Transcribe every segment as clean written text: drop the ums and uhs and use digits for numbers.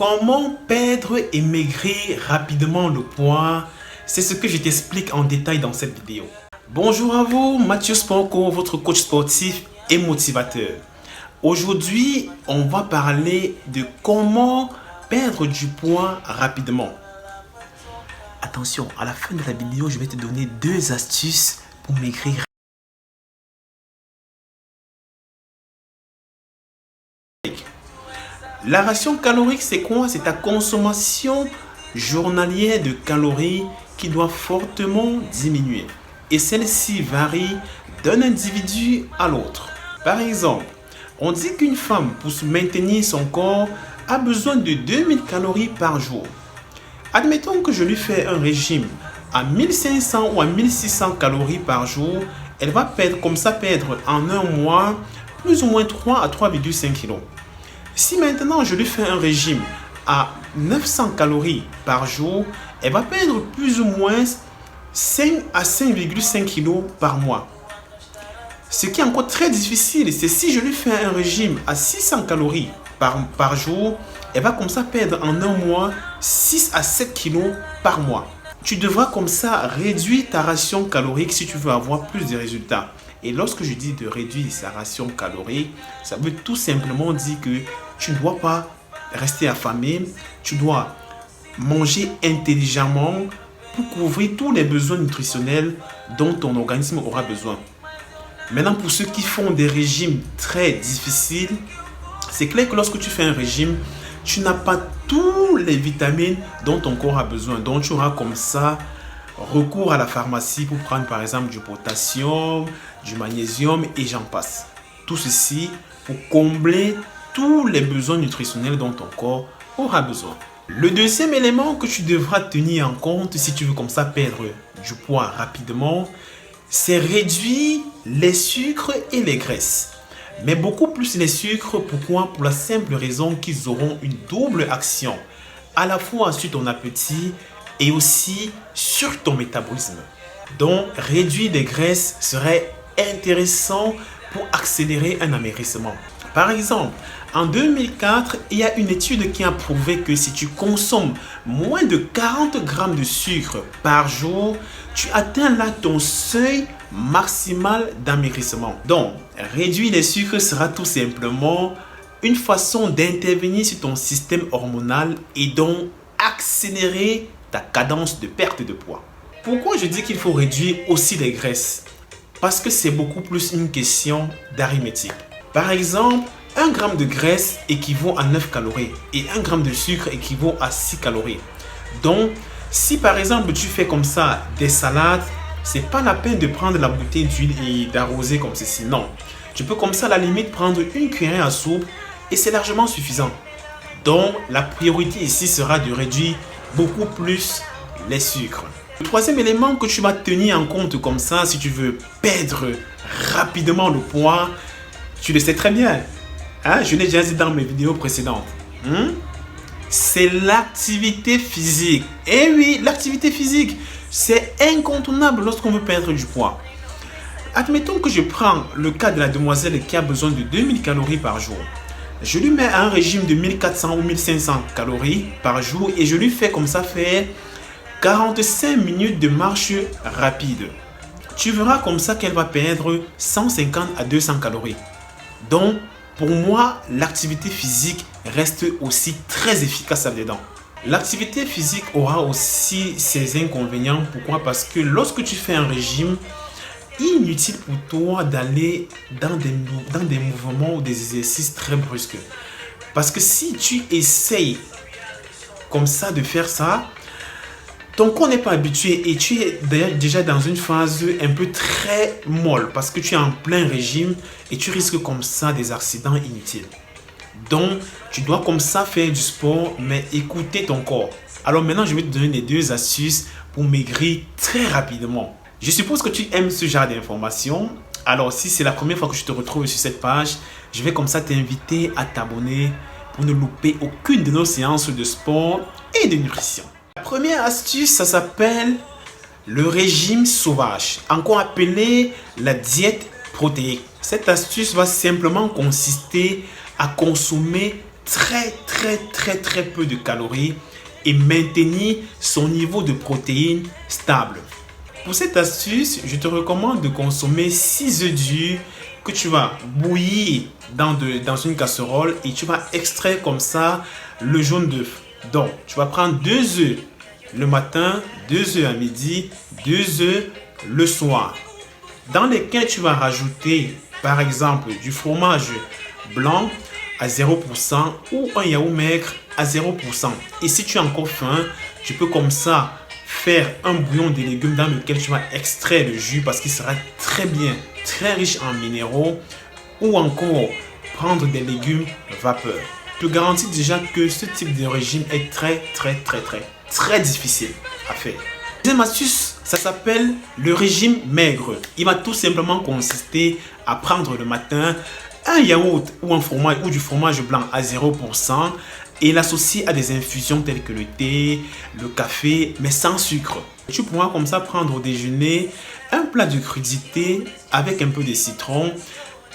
Comment perdre et maigrir rapidement le poids? C'est ce que je t'explique en détail dans cette vidéo. Bonjour à vous, Mathieu Sportco, votre coach sportif et motivateur. Aujourd'hui, on va parler de comment perdre du poids rapidement. Attention, à la fin de la vidéo, je vais te donner 2 astuces pour maigrir. La ration calorique, c'est quoi? C'est ta consommation journalière de calories qui doit fortement diminuer. Et celle-ci varie d'un individu à l'autre. Par exemple, on dit qu'une femme, pour se maintenir son corps, a besoin de 2000 calories par jour. Admettons que je lui fais un régime à 1500 ou à 1600 calories par jour. Elle va perdre en un mois plus ou moins 3 à 3,5 kg. Si maintenant je lui fais un régime à 900 calories par jour, elle va perdre plus ou moins 5 à 5,5 kg par mois. Ce qui est encore très difficile, c'est si je lui fais un régime à 600 calories par jour, elle va comme ça perdre en un mois 6 à 7 kg par mois. Tu devras comme ça réduire ta ration calorique si tu veux avoir plus de résultats. Et lorsque je dis de réduire sa ration calorique, ça veut tout simplement dire que tu ne dois pas rester affamé, tu dois manger intelligemment pour couvrir tous les besoins nutritionnels dont ton organisme aura besoin. Maintenant, pour ceux qui font des régimes très difficiles, c'est clair que lorsque tu fais un régime, tu n'as pas toutes les vitamines dont ton corps a besoin. Donc, tu auras comme ça recours à la pharmacie pour prendre par exemple du potassium, du magnésium et j'en passe. Tout ceci pour combler tous les besoins nutritionnels dont ton corps aura besoin. Le deuxième élément que tu devras tenir en compte si tu veux comme ça perdre du poids rapidement, c'est réduire les sucres et les graisses. Mais beaucoup plus les sucres, pourquoi? Pour la simple raison qu'ils auront une double action, à la fois sur ton appétit et aussi sur ton métabolisme. Donc, réduire des graisses serait intéressant pour accélérer un amaigrissement. Par exemple, en 2004, il y a une étude qui a prouvé que si tu consommes moins de 40 grammes de sucre par jour, tu atteins là ton seuil maximal d'amaigrissement. Donc, réduire les sucres sera tout simplement une façon d'intervenir sur ton système hormonal et donc accélérer ta cadence de perte de poids. Pourquoi je dis qu'il faut réduire aussi les graisses? Parce que c'est beaucoup plus une question d'arithmétique. Par exemple, 1 gramme de graisse équivaut à 9 calories et 1 gramme de sucre équivaut à 6 calories. Donc, si par exemple tu fais comme ça des salades, c'est pas la peine de prendre la bouteille d'huile et d'arroser comme ceci. Non, tu peux comme ça à la limite prendre une cuillerée à soupe et c'est largement suffisant. Donc, la priorité ici sera de réduire beaucoup plus les sucres. Le troisième élément que tu vas tenir en compte comme ça si tu veux perdre rapidement le poids, tu le sais très bien, hein? Je l'ai déjà dit dans mes vidéos précédentes, c'est l'activité physique. Et oui, l'activité physique, c'est incontournable lorsqu'on veut perdre du poids. Admettons que je prends le cas de la demoiselle qui a besoin de 2000 calories par jour. Je lui mets un régime de 1400 ou 1500 calories par jour et je lui fais comme ça faire 45 minutes de marche rapide. Tu verras comme ça qu'elle va perdre 150 à 200 calories. Donc, pour moi, l'activité physique reste aussi très efficace là-dedans. L'activité physique aura aussi ses inconvénients. Pourquoi? Parce que lorsque tu fais un régime, inutile pour toi d'aller dans des mouvements ou des exercices très brusques. Parce que si tu essayes comme ça de faire ça, ton corps n'est pas habitué et tu es déjà dans une phase un peu très molle parce que tu es en plein régime et tu risques comme ça des accidents inutiles. Donc, tu dois comme ça faire du sport mais écouter ton corps. Alors maintenant, je vais te donner les 2 astuces pour maigrir très rapidement. Je suppose que tu aimes ce genre d'informations. Alors, si c'est la première fois que je te retrouve sur cette page, je vais comme ça t'inviter à t'abonner pour ne louper aucune de nos séances de sport et de nutrition. La première astuce, ça s'appelle le régime sauvage, encore appelé la diète protéique. Cette astuce va simplement consister à consommer très peu de calories et maintenir son niveau de protéines stable. Pour cette astuce, je te recommande de consommer 6 œufs durs que tu vas bouillir dans une casserole et tu vas extraire comme ça le jaune d'œuf. Donc, tu vas prendre 2 œufs le matin, 2 œufs à midi, 2 œufs le soir, dans lesquels tu vas rajouter par exemple du fromage blanc à 0% ou un yaourt maigre à 0%. Et si tu as encore faim, tu peux comme ça faire un bouillon de légumes dans lequel tu vas extraire le jus parce qu'il sera très riche en minéraux, ou encore prendre des légumes vapeur. Je te garantis déjà que ce type de régime est très difficile à faire. Deuxième astuce, ça s'appelle le régime maigre. Il va tout simplement consister à prendre le matin un yaourt ou un fromage ou du fromage blanc à 0% et l'associer à des infusions telles que le thé, le café, mais sans sucre. Tu pourras comme ça prendre au déjeuner un plat de crudité avec un peu de citron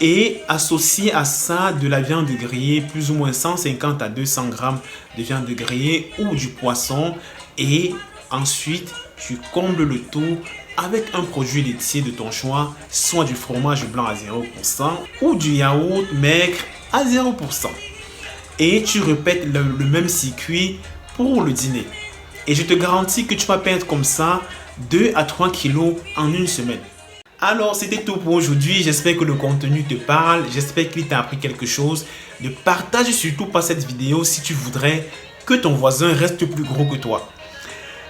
et associer à ça de la viande grillée, plus ou moins 150 à 200 grammes de viande grillée ou du poisson, et ensuite tu combles le tout avec un produit laitier de ton choix, soit du fromage blanc à 0% ou du yaourt maigre à 0%. Et tu répètes le même circuit pour le dîner. Et je te garantis que tu vas perdre comme ça 2 à 3 kilos en une semaine. Alors, c'était tout pour aujourd'hui. J'espère que le contenu te parle. J'espère qu'il t'a appris quelque chose. Ne partage surtout pas cette vidéo si tu voudrais que ton voisin reste plus gros que toi.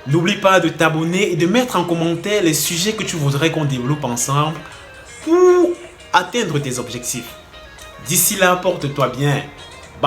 N'oublie pas de t'abonner et de mettre en commentaire les sujets que tu voudrais qu'on développe ensemble pour atteindre tes objectifs. D'ici là, porte-toi bien.